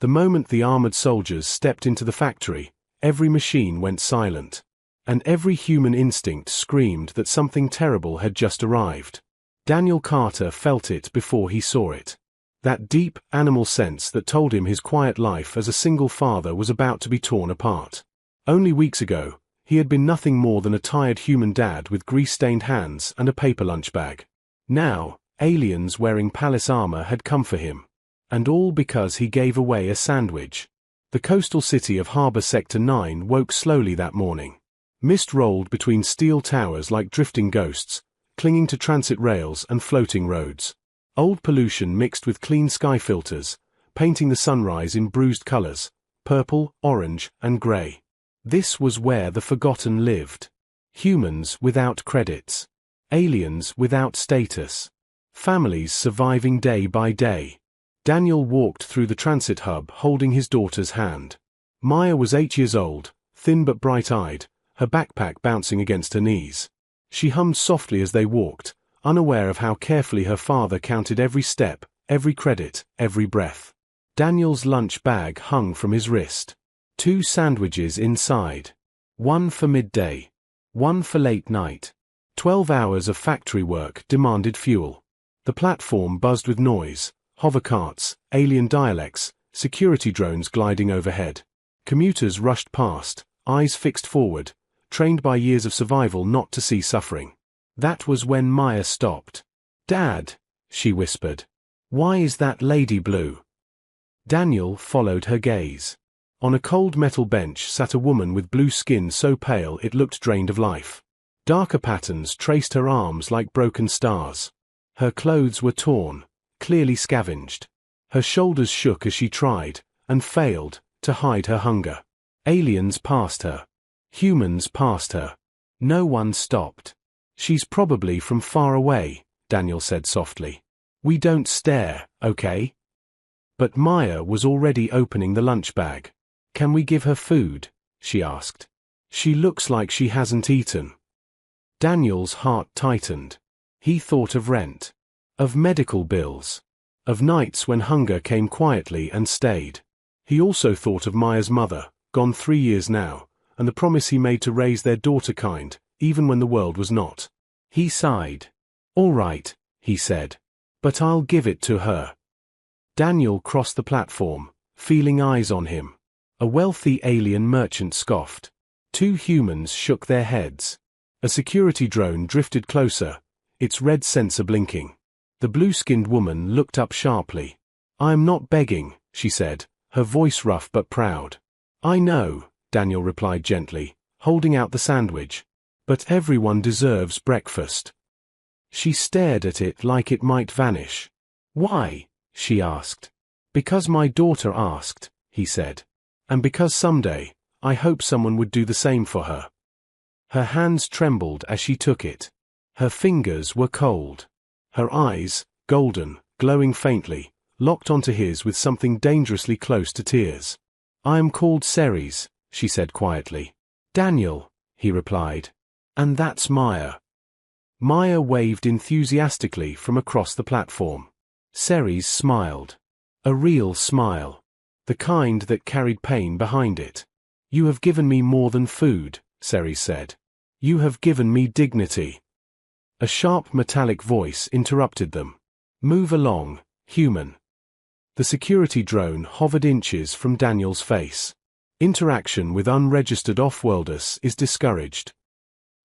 The moment the armored soldiers stepped into the factory, every machine went silent. And every human instinct screamed that something terrible had just arrived. Daniel Carter felt it before he saw it. That deep, animal sense that told him his quiet life as a single father was about to be torn apart. Only weeks ago, he had been nothing more than a tired human dad with grease-stained hands and a paper lunch bag. Now, aliens wearing palace armor had come for him. And all because he gave away a sandwich. The coastal city of Harbor Sector 9 woke slowly that morning. Mist rolled between steel towers like drifting ghosts, clinging to transit rails and floating roads. Old pollution mixed with clean sky filters, painting the sunrise in bruised colors, purple, orange, and gray. This was where the forgotten lived. Humans without credits. Aliens without status. Families surviving day by day. Daniel walked through the transit hub holding his daughter's hand. Maya was 8 years old, thin but bright-eyed, her backpack bouncing against her knees. She hummed softly as they walked, unaware of how carefully her father counted every step, every credit, every breath. Daniel's lunch bag hung from his wrist. 2 sandwiches inside. 1 for midday. 1 for late night. 12 hours of factory work demanded fuel. The platform buzzed with noise, hover carts, alien dialects, security drones gliding overhead. Commuters rushed past, eyes fixed forward, trained by years of survival not to see suffering. That was when Maya stopped. "Dad," she whispered. "Why is that lady blue?" Daniel followed her gaze. On a cold metal bench sat a woman with blue skin so pale it looked drained of life. Darker patterns traced her arms like broken stars. Her clothes were torn, clearly scavenged. Her shoulders shook as she tried, and failed, to hide her hunger. Aliens passed her. Humans passed her. No one stopped. "She's probably from far away," Daniel said softly. "We don't stare, okay?" But Maya was already opening the lunch bag. "Can we give her food?" she asked. "She looks like she hasn't eaten." Daniel's heart tightened. He thought of rent. Of medical bills. Of nights when hunger came quietly and stayed. He also thought of Maya's mother, gone 3 years now, and the promise he made to raise their daughter kind, even when the world was not. He sighed. "All right," he said. "But I'll give it to her." Daniel crossed the platform, feeling eyes on him. A wealthy alien merchant scoffed. 2 humans shook their heads. A security drone drifted closer, its red sensor blinking. The blue-skinned woman looked up sharply. "I'm not begging," she said, her voice rough but proud. "I know," Daniel replied gently, holding out the sandwich. "But everyone deserves breakfast." She stared at it like it might vanish. "Why?" she asked. "Because my daughter asked," he said. "And because someday, I hope someone would do the same for her." Her hands trembled as she took it. Her fingers were cold. Her eyes, golden, glowing faintly, locked onto his with something dangerously close to tears. "I am called Ceres," she said quietly. "Daniel," he replied. "And that's Maya." Maya waved enthusiastically from across the platform. Ceres smiled. A real smile. The kind that carried pain behind it. "You have given me more than food," Ceres said. "You have given me dignity." A sharp metallic voice interrupted them. "Move along, human." The security drone hovered inches from Daniel's face. Interaction with unregistered off-worlders is discouraged.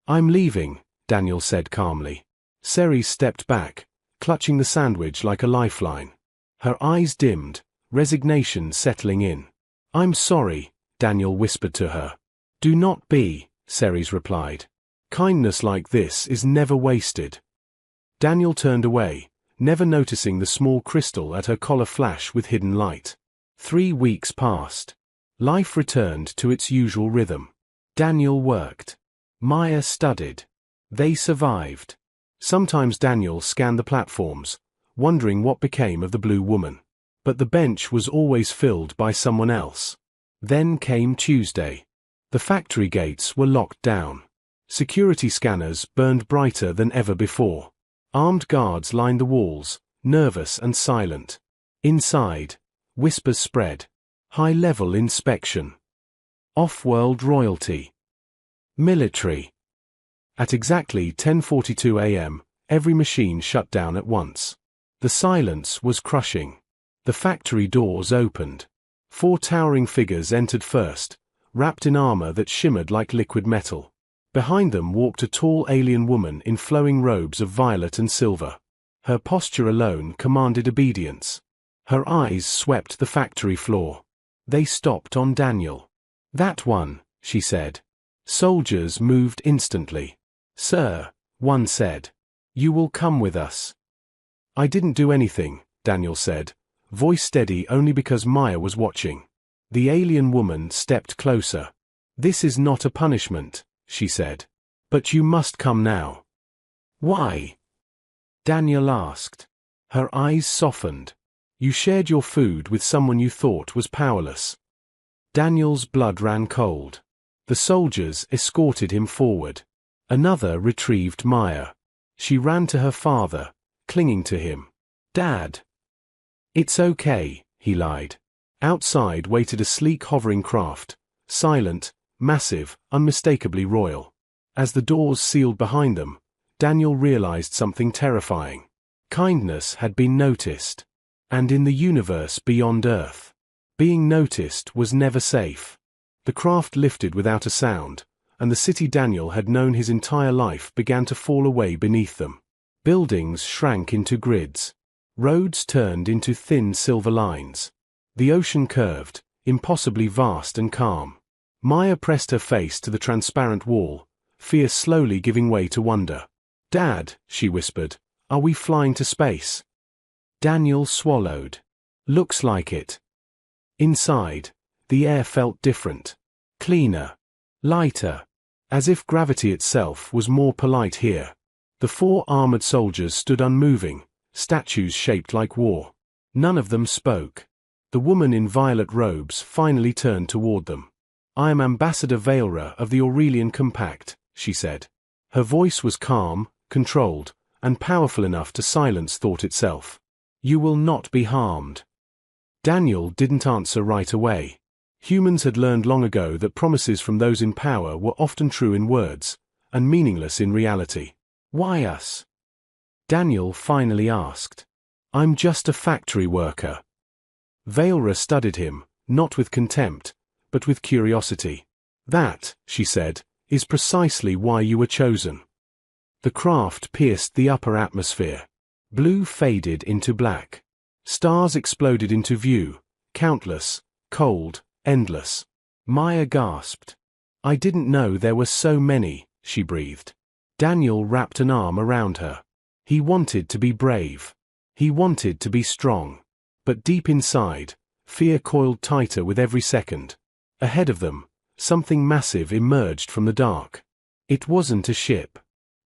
"I'm leaving," Daniel said calmly. Ceres stepped back, clutching the sandwich like a lifeline. Her eyes dimmed, resignation settling in. "I'm sorry," Daniel whispered to her. "Do not be," Ceres replied. "Kindness like this is never wasted." Daniel turned away, never noticing the small crystal at her collar flash with hidden light. 3 weeks passed. Life returned to its usual rhythm. Daniel worked. Maya studied. They survived. Sometimes Daniel scanned the platforms, wondering what became of the blue woman. But the bench was always filled by someone else. Then came Tuesday. The factory gates were locked down. Security scanners burned brighter than ever before. Armed guards lined the walls, nervous and silent. Inside, whispers spread. High-level inspection. Off-world royalty. Military. At exactly 10:42 a.m., every machine shut down at once. The silence was crushing. The factory doors opened. 4 towering figures entered first, wrapped in armor that shimmered like liquid metal. Behind them walked a tall alien woman in flowing robes of violet and silver. Her posture alone commanded obedience. Her eyes swept the factory floor. They stopped on Daniel. "That one," she said. Soldiers moved instantly. "Sir," one said, "you will come with us." "I didn't do anything," Daniel said, voice steady only because Maya was watching. The alien woman stepped closer. "This is not a punishment," she said. "But you must come now." "Why?" Daniel asked. Her eyes softened. "You shared your food with someone you thought was powerless." Daniel's blood ran cold. The soldiers escorted him forward. Another retrieved Maya. She ran to her father, clinging to him. "Dad." "It's okay," he lied. Outside waited a sleek hovering craft, silent, massive, unmistakably royal. As the doors sealed behind them, Daniel realized something terrifying. Kindness had been noticed. And in the universe beyond Earth, being noticed was never safe. The craft lifted without a sound, and the city Daniel had known his entire life began to fall away beneath them. Buildings shrank into grids. Roads turned into thin silver lines. The ocean curved, impossibly vast and calm. Maya pressed her face to the transparent wall, fear slowly giving way to wonder. "Dad," she whispered, "are we flying to space?" Daniel swallowed. "Looks like it." Inside, the air felt different. Cleaner. Lighter. As if gravity itself was more polite here. The 4 armored soldiers stood unmoving, statues shaped like war. None of them spoke. The woman in violet robes finally turned toward them. "I am Ambassador Valera of the Aurelian Compact," she said. Her voice was calm, controlled, and powerful enough to silence thought itself. "You will not be harmed." Daniel didn't answer right away. Humans had learned long ago that promises from those in power were often true in words, and meaningless in reality. "Why us?" Daniel finally asked. "I'm just a factory worker." Valera studied him, not with contempt, but with curiosity. "That," she said, "is precisely why you were chosen." The craft pierced the upper atmosphere. Blue faded into black. Stars exploded into view, countless, cold, endless. Maya gasped. "I didn't know there were so many," she breathed. Daniel wrapped an arm around her. He wanted to be brave. He wanted to be strong. But deep inside, fear coiled tighter with every second. Ahead of them, something massive emerged from the dark. It wasn't a ship.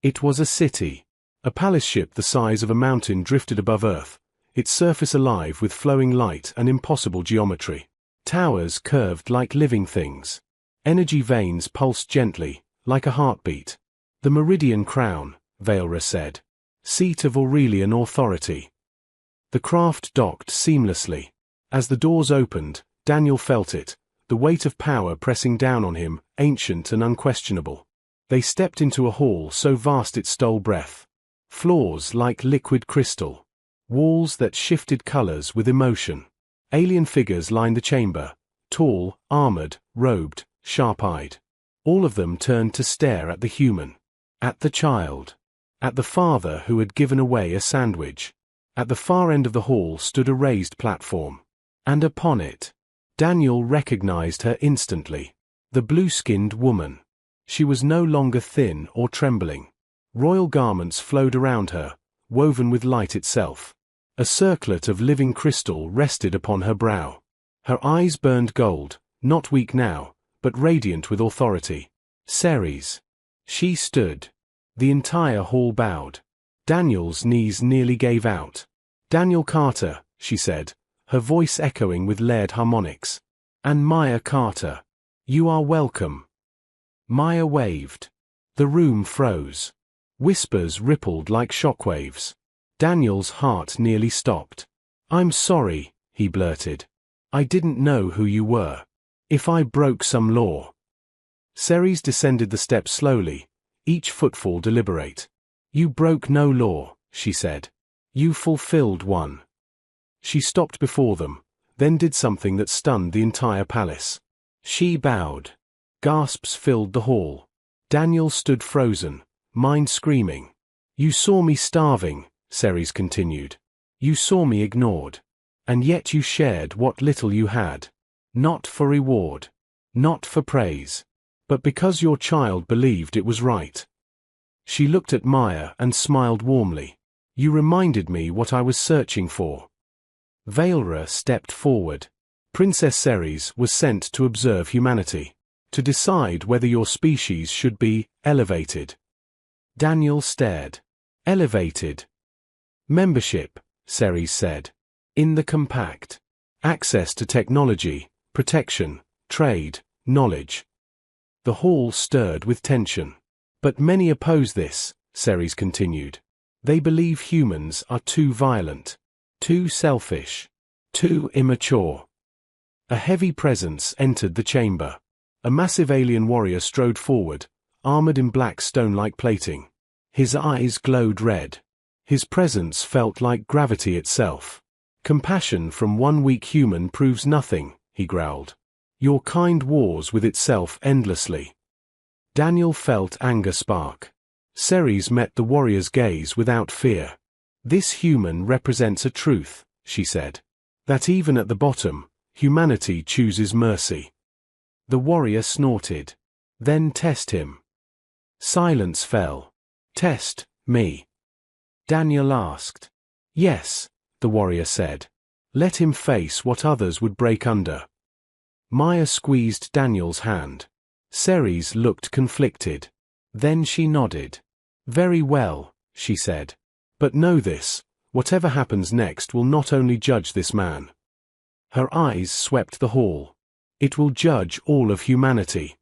It was a city. A palace ship the size of a mountain drifted above Earth, its surface alive with flowing light and impossible geometry. Towers curved like living things. Energy veins pulsed gently, like a heartbeat. "The Meridian Crown," Valera said. "Seat of Aurelian authority." The craft docked seamlessly. As the doors opened, Daniel felt it, the weight of power pressing down on him, ancient and unquestionable. They stepped into a hall so vast it stole breath. Floors like liquid crystal. Walls that shifted colors with emotion. Alien figures lined the chamber, tall, armored, robed, sharp-eyed. All of them turned to stare at the human. At the child. At the father who had given away a sandwich. At the far end of the hall stood a raised platform. And upon it, Daniel recognized her instantly. The blue-skinned woman. She was no longer thin or trembling. Royal garments flowed around her, woven with light itself. A circlet of living crystal rested upon her brow. Her eyes burned gold, not weak now, but radiant with authority. Ceres. She stood. The entire hall bowed. Daniel's knees nearly gave out. "Daniel Carter," she said, her voice echoing with layered harmonics. "And Maya Carter. You are welcome." Maya waved. The room froze. Whispers rippled like shockwaves. Daniel's heart nearly stopped. "I'm sorry," he blurted. I didn't know who you were. If I broke some law. Ceres descended the steps slowly, each footfall deliberate. You broke no law, she said. You fulfilled one. She stopped before them, then did something that stunned the entire palace. She bowed. Gasps filled the hall. Daniel stood frozen, mind screaming. You saw me starving, Ceres continued. You saw me ignored. And yet you shared what little you had. Not for reward. Not for praise. But because your child believed it was right. She looked at Maya and smiled warmly. You reminded me what I was searching for. Vailra stepped forward. Princess Ceres was sent to observe humanity, to decide whether your species should be elevated. Daniel stared. Elevated. Membership, Ceres said. In the compact. Access to technology, protection, trade, knowledge. The hall stirred with tension. But many oppose this, Ceres continued. They believe humans are too violent, too selfish, too immature. A heavy presence entered the chamber. A massive alien warrior strode forward, armored in black stone-like plating. His eyes glowed red. His presence felt like gravity itself. Compassion from one weak human proves nothing, he growled. Your kind wars with itself endlessly. Daniel felt anger spark. Ceres met the warrior's gaze without fear. This human represents a truth, she said. That even at the bottom, humanity chooses mercy. The warrior snorted. Then test him. Silence fell. Test me. Daniel asked. Yes, the warrior said. Let him face what others would break under. Maya squeezed Daniel's hand. Ceres looked conflicted. Then she nodded. Very well, she said. But know this, whatever happens next will not only judge this man. Her eyes swept the hall. It will judge all of humanity.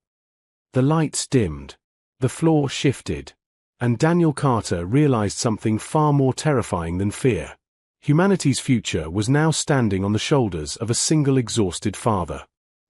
The lights dimmed. The floor shifted. And Daniel Carter realized something far more terrifying than fear. Humanity's future was now standing on the shoulders of a single exhausted father.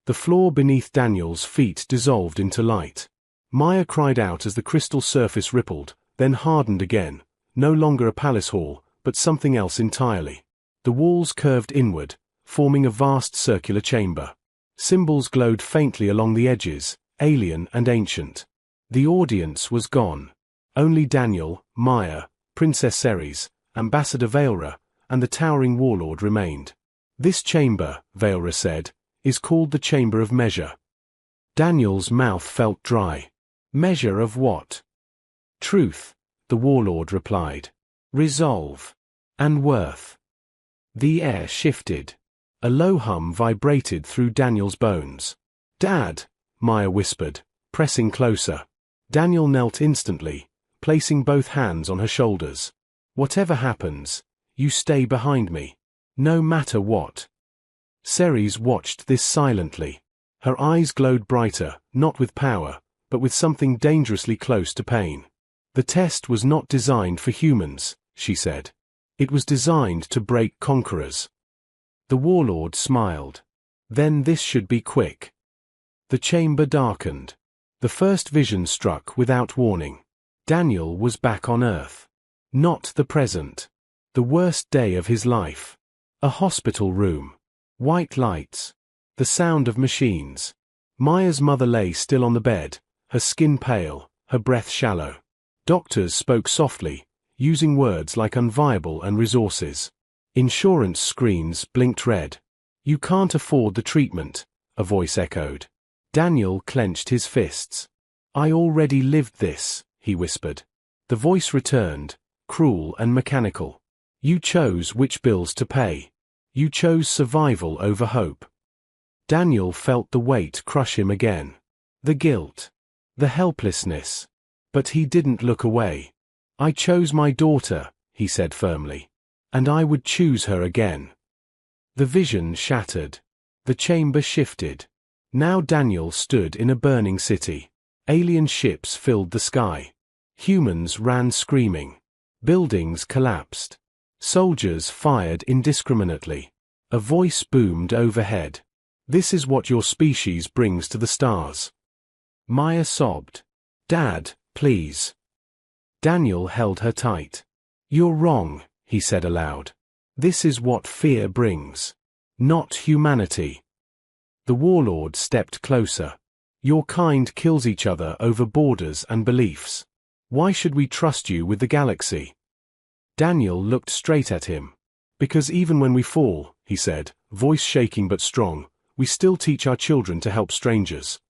The floor beneath Daniel's feet dissolved into light. Maya cried out as the crystal surface rippled, then hardened again, no longer a palace hall, but something else entirely. The walls curved inward, forming a vast circular chamber. Symbols glowed faintly along the edges, alien and ancient. The audience was gone. Only Daniel, Maya, Princess Ceres, Ambassador Vailra, and the towering warlord remained. This chamber, Vailra said, is called the Chamber of Measure. Daniel's mouth felt dry. Measure of what? Truth, the warlord replied. Resolve. And worth. The air shifted. A low hum vibrated through Daniel's bones. Dad, Maya whispered, pressing closer. Daniel knelt instantly, placing both hands on her shoulders. Whatever happens, you stay behind me. No matter what. Ceres watched this silently. Her eyes glowed brighter, not with power, but with something dangerously close to pain. The test was not designed for humans, she said. It was designed to break conquerors. The warlord smiled. Then this should be quick. The chamber darkened. The first vision struck without warning. Daniel was back on Earth. Not the present. The worst day of his life. A hospital room. White lights. The sound of machines. Maya's mother lay still on the bed, her skin pale, her breath shallow. Doctors spoke softly, using words like unviable and resources. Insurance screens blinked red. You can't afford the treatment, a voice echoed. Daniel clenched his fists. I already lived this, he whispered. The voice returned, cruel and mechanical. You chose which bills to pay. You chose survival over hope. Daniel felt the weight crush him again. The guilt. The helplessness. But he didn't look away. I chose my daughter, he said firmly. And I would choose her again. The vision shattered. The chamber shifted. Now Daniel stood in a burning city. Alien ships filled the sky. Humans ran screaming. Buildings collapsed. Soldiers fired indiscriminately. A voice boomed overhead. "This is what your species brings to the stars." Maya sobbed. "Dad, please." Daniel held her tight. "You're wrong," he said aloud. "This is what fear brings. Not humanity." The warlord stepped closer. "Your kind kills each other over borders and beliefs. Why should we trust you with the galaxy?" Daniel looked straight at him. "Because even when we fall," he said, voice shaking but strong, "we still teach our children to help strangers."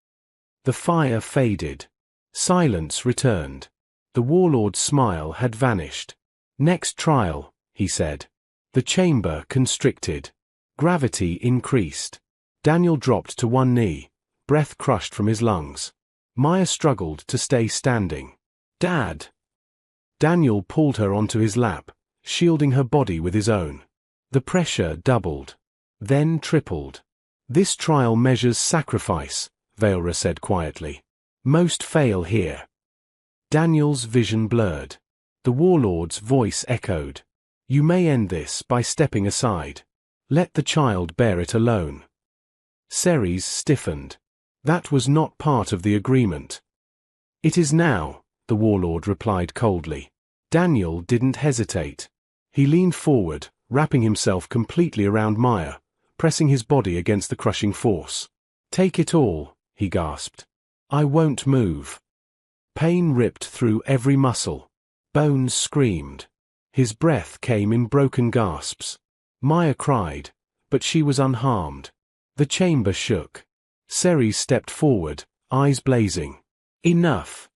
The fire faded. Silence returned. The warlord's smile had vanished. "Next trial," he said. The chamber constricted. Gravity increased. Daniel dropped to one knee, breath crushed from his lungs. Maya struggled to stay standing. "Dad!" Daniel pulled her onto his lap, shielding her body with his own. The pressure doubled, then tripled. "This trial measures sacrifice," Vailra said quietly. "Most fail here." Daniel's vision blurred. The warlord's voice echoed. "You may end this by stepping aside. Let the child bear it alone." Ceres stiffened. "That was not part of the agreement." "It is now," the warlord replied coldly. Daniel didn't hesitate. He leaned forward, wrapping himself completely around Maya, pressing his body against the crushing force. "Take it all," he gasped. "I won't move." Pain ripped through every muscle. Bones screamed. His breath came in broken gasps. Maya cried, but she was unharmed. The chamber shook. Ceres stepped forward, eyes blazing. "Enough."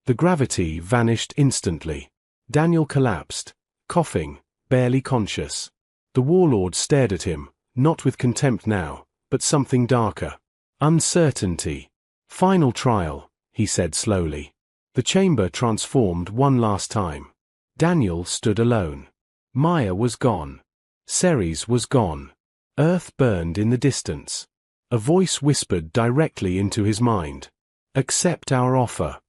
The gravity vanished instantly. Daniel collapsed, coughing, barely conscious. The warlord stared at him, not with contempt now, but something darker. Uncertainty. "Final trial," he said slowly. The chamber transformed one last time. Daniel stood alone. Maya was gone. Ceres was gone. Earth burned in the distance. A voice whispered directly into his mind. "Accept our offer."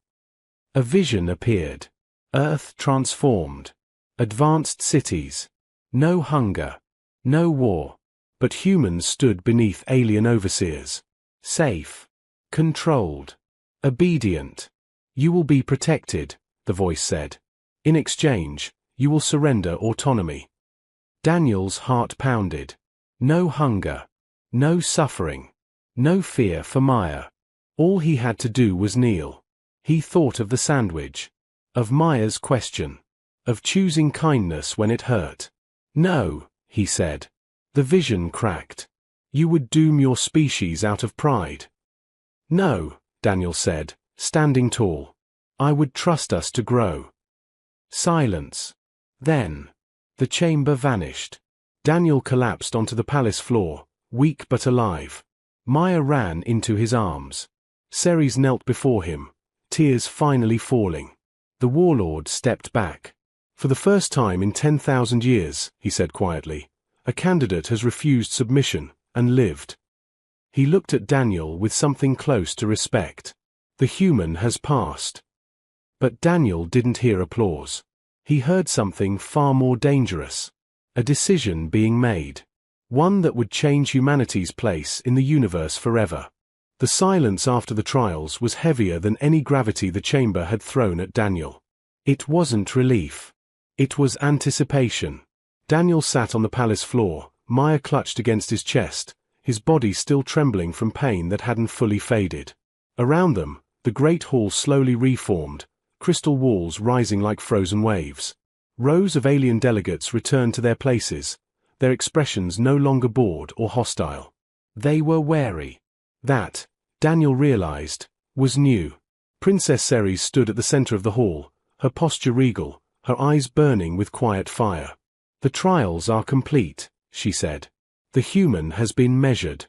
A vision appeared. Earth transformed. Advanced cities. No hunger. No war. But humans stood beneath alien overseers. Safe. Controlled. Obedient. "You will be protected," the voice said. "In exchange, you will surrender autonomy." Daniel's heart pounded. No hunger. No suffering. No fear for Maya. All he had to do was kneel. He thought of the sandwich. Of Maya's question. Of choosing kindness when it hurt. "No," he said. The vision cracked. "You would doom your species out of pride." "No," Daniel said, standing tall. "I would trust us to grow." Silence. Then, the chamber vanished. Daniel collapsed onto the palace floor, weak but alive. Maya ran into his arms. Ceres knelt before him, tears finally falling. The warlord stepped back. "For the first time in 10,000 years," he said quietly, "a candidate has refused submission and lived." He looked at Daniel with something close to respect. The human has passed. But Daniel didn't hear applause. He heard something far more dangerous. A decision being made. One that would change humanity's place in the universe forever. The silence after the trials was heavier than any gravity the chamber had thrown at Daniel. It wasn't relief. It was anticipation. Daniel sat on the palace floor, Maya clutched against his chest, his body still trembling from pain that hadn't fully faded. Around them, the great hall slowly reformed, crystal walls rising like frozen waves. Rows of alien delegates returned to their places, their expressions no longer bored or hostile. They were wary. That, Daniel realized, was new. Princess Ceres stood at the center of the hall, her posture regal, her eyes burning with quiet fire. "The trials are complete," she said. "The human has been measured."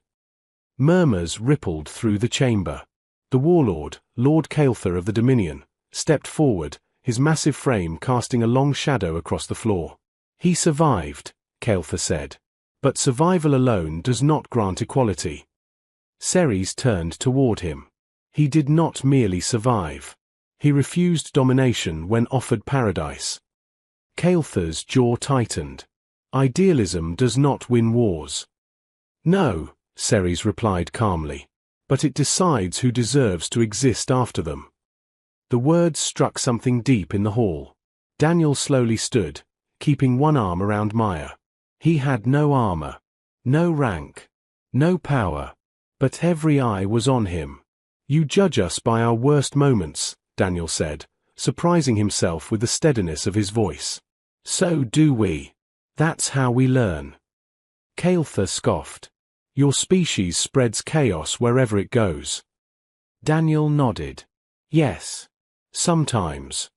Murmurs rippled through the chamber. The warlord, Lord Kael'thas of the Dominion, stepped forward, his massive frame casting a long shadow across the floor. "He survived," Kael'thas said. "But survival alone does not grant equality." Ceres turned toward him. He did not merely survive. He refused domination when offered paradise. Kael'thas' jaw tightened. Idealism does not win wars. No, Ceres replied calmly. But it decides who deserves to exist after them. The words struck something deep in the hall. Daniel slowly stood, keeping one arm around Maya. He had no armor, no rank, no power, but every eye was on him. You judge us by our worst moments, Daniel said, surprising himself with the steadiness of his voice. So do we. That's how we learn. Kael'thas scoffed. Your species spreads chaos wherever it goes. Daniel nodded. Yes. Sometimes.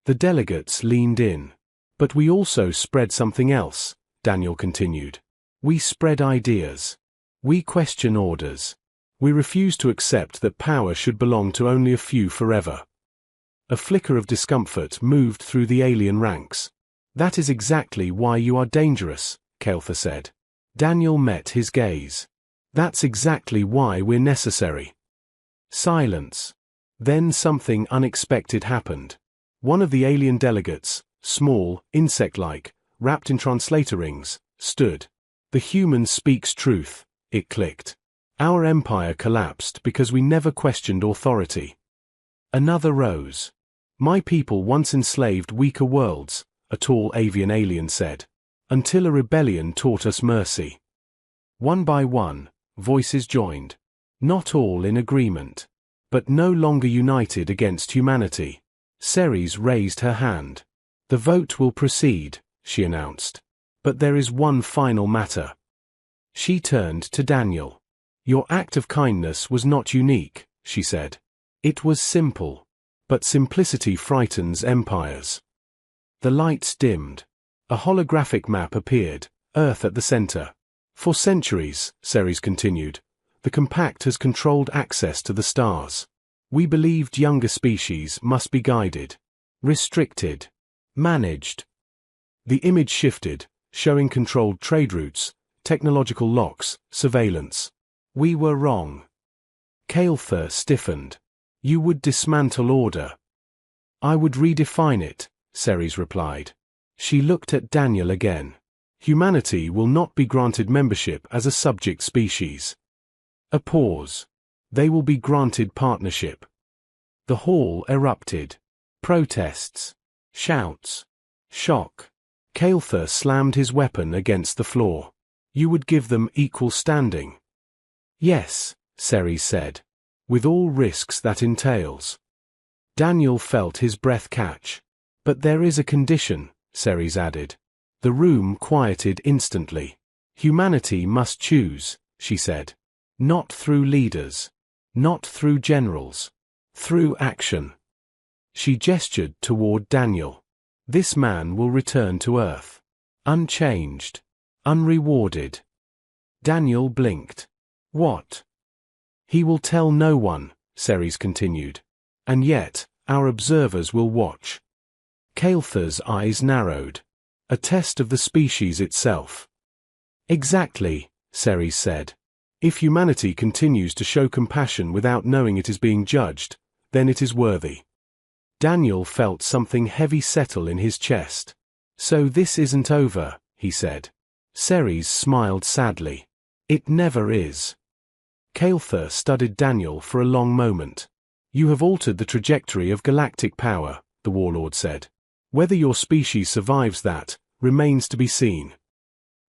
The delegates leaned in. But we also spread something else, Daniel continued. We spread ideas. We question orders. We refuse to accept that power should belong to only a few forever. A flicker of discomfort moved through the alien ranks. That is exactly why you are dangerous, Kael'thas said. Daniel met his gaze. That's exactly why we're necessary. Silence. Then something unexpected happened. One of the alien delegates, small, insect-like, wrapped in translator rings, stood. The human speaks truth, it clicked. Our empire collapsed because we never questioned authority. Another rose. My people once enslaved weaker worlds, a tall avian alien said. Until a rebellion taught us mercy. One by one, voices joined. Not all in agreement. But no longer united against humanity. Ceres raised her hand. The vote will proceed, she announced. But there is one final matter. She turned to Daniel. Your act of kindness was not unique, she said. It was simple. But simplicity frightens empires. The lights dimmed. A holographic map appeared, Earth at the center. For centuries, Ceres continued, the Compact has controlled access to the stars. We believed younger species must be guided, restricted, managed. The image shifted, showing controlled trade routes, technological locks, surveillance. We were wrong. Kael'thas stiffened. You would dismantle order. I would redefine it, Ceres replied. She looked at Daniel again. Humanity will not be granted membership as a subject species. A pause. They will be granted partnership. The hall erupted. Protests. Shouts. Shock. Kael'thas slammed his weapon against the floor. You would give them equal standing. Yes, Ceres said. With all risks that entails. Daniel felt his breath catch. But there is a condition, Ceres added. The room quieted instantly. Humanity must choose, she said. Not through leaders. Not through generals. Through action. She gestured toward Daniel. This man will return to Earth. Unchanged. Unrewarded. Daniel blinked. What? He will tell no one, Ceres continued. And yet, our observers will watch. Kael'thas' eyes narrowed. A test of the species itself. Exactly, Ceres said. If humanity continues to show compassion without knowing it is being judged, then it is worthy. Daniel felt something heavy settle in his chest. So this isn't over, he said. Ceres smiled sadly. It never is. Kael'thas studied Daniel for a long moment. You have altered the trajectory of galactic power, the warlord said. Whether your species survives that, remains to be seen.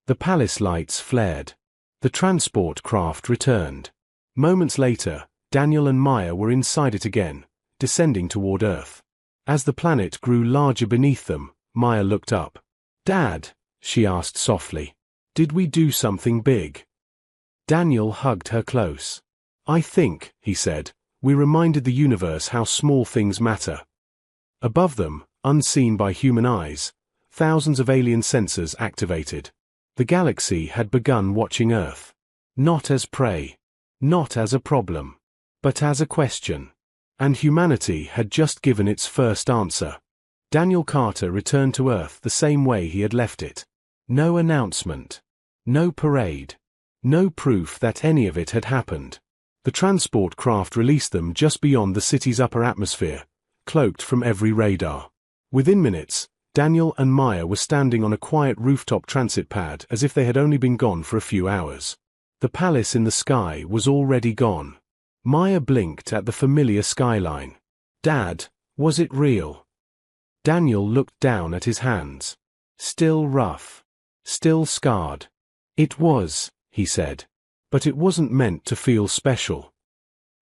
The palace lights flared. The transport craft returned. Moments later, Daniel and Maya were inside it again, descending toward Earth. As the planet grew larger beneath them, Maya looked up. Dad, she asked softly, did we do something big? Daniel hugged her close. I think, he said, we reminded the universe how small things matter. Above them, unseen by human eyes, thousands of alien sensors activated. The galaxy had begun watching Earth. Not as prey. Not as a problem. But as a question. And humanity had just given its first answer. Daniel Carter returned to Earth the same way he had left it. No announcement. No parade. No proof that any of it had happened. The transport craft released them just beyond the city's upper atmosphere, cloaked from every radar. Within minutes, Daniel and Maya were standing on a quiet rooftop transit pad as if they had only been gone for a few hours. The palace in the sky was already gone. Maya blinked at the familiar skyline. Dad, was it real? Daniel looked down at his hands. Still rough. Still scarred. It was, he said. But it wasn't meant to feel special.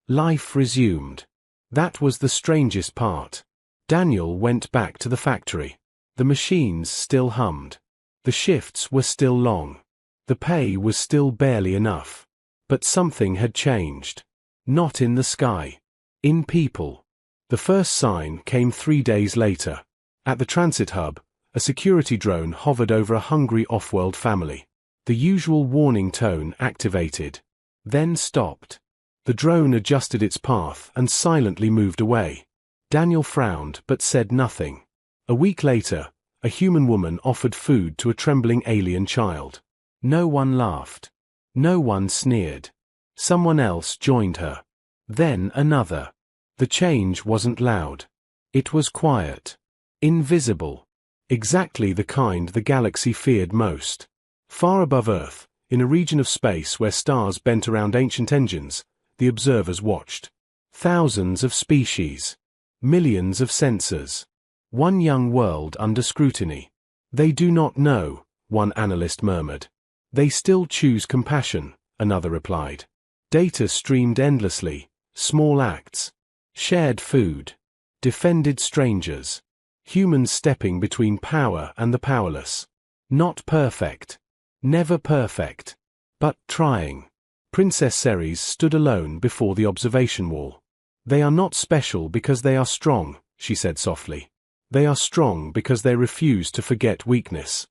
Life resumed. That was the strangest part. Daniel went back to the factory. The machines still hummed. The shifts were still long. The pay was still barely enough. But something had changed. Not in the sky. In people. The first sign came 3 days later. At the transit hub, a security drone hovered over a hungry off-world family. The usual warning tone activated. Then stopped. The drone adjusted its path and silently moved away. Daniel frowned but said nothing. A week later, a human woman offered food to a trembling alien child. No one laughed. No one sneered. Someone else joined her. Then another. The change wasn't loud. It was quiet. Invisible. Exactly the kind the galaxy feared most. Far above Earth, in a region of space where stars bent around ancient engines, the observers watched. Thousands of species. Millions of sensors. One young world under scrutiny. They do not know, one analyst murmured. They still choose compassion, another replied. Data streamed endlessly, small acts. Shared food. Defended strangers. Humans stepping between power and the powerless. Not perfect. Never perfect. But trying. Princess Ceres stood alone before the observation wall. They are not special because they are strong, she said softly. They are strong because they refuse to forget weakness.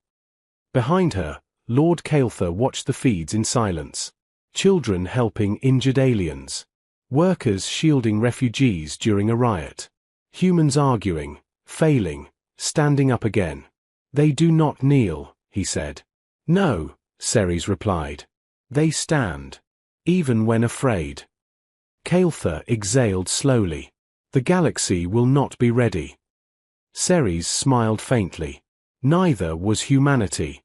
Behind her, Lord Kael'thas watched the feeds in silence. Children helping injured aliens. Workers shielding refugees during a riot. Humans arguing, failing, standing up again. They do not kneel, he said. No, Ceres replied. They stand. Even when afraid. Kael'thas exhaled slowly. The galaxy will not be ready. Ceres smiled faintly. Neither was humanity.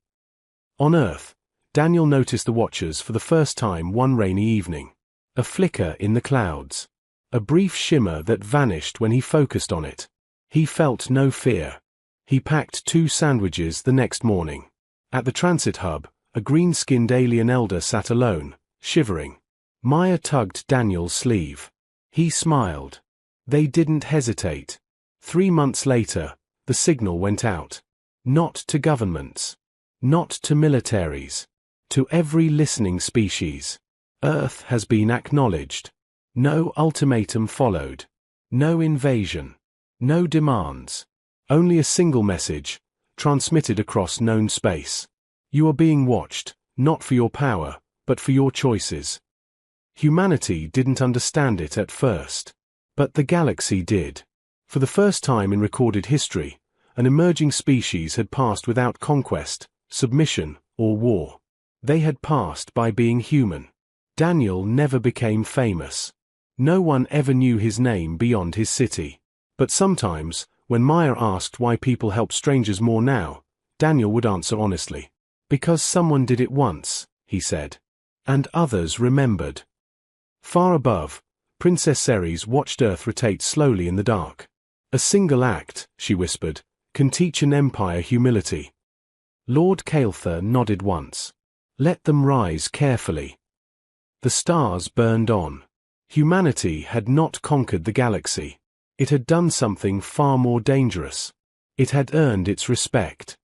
On Earth, Daniel noticed the Watchers for the first time one rainy evening. A flicker in the clouds. A brief shimmer that vanished when he focused on it. He felt no fear. He packed 2 sandwiches the next morning. At the transit hub, a green-skinned alien elder sat alone, shivering. Maya tugged Daniel's sleeve. He smiled. They didn't hesitate. 3 months later, the signal went out. Not to governments. Not to militaries. To every listening species. Earth has been acknowledged. No ultimatum followed. No invasion. No demands. Only a single message, transmitted across known space. You are being watched, not for your power, but for your choices. Humanity didn't understand it at first. But the galaxy did. For the first time in recorded history, an emerging species had passed without conquest, submission, or war. They had passed by being human. Daniel never became famous. No one ever knew his name beyond his city. But sometimes, when Maya asked why people help strangers more now, Daniel would answer honestly. Because someone did it once, he said. And others remembered. Far above, Princess Ceres watched Earth rotate slowly in the dark. A single act, she whispered, can teach an empire humility. Lord Kael'thas nodded once. Let them rise carefully. The stars burned on. Humanity had not conquered the galaxy. It had done something far more dangerous. It had earned its respect.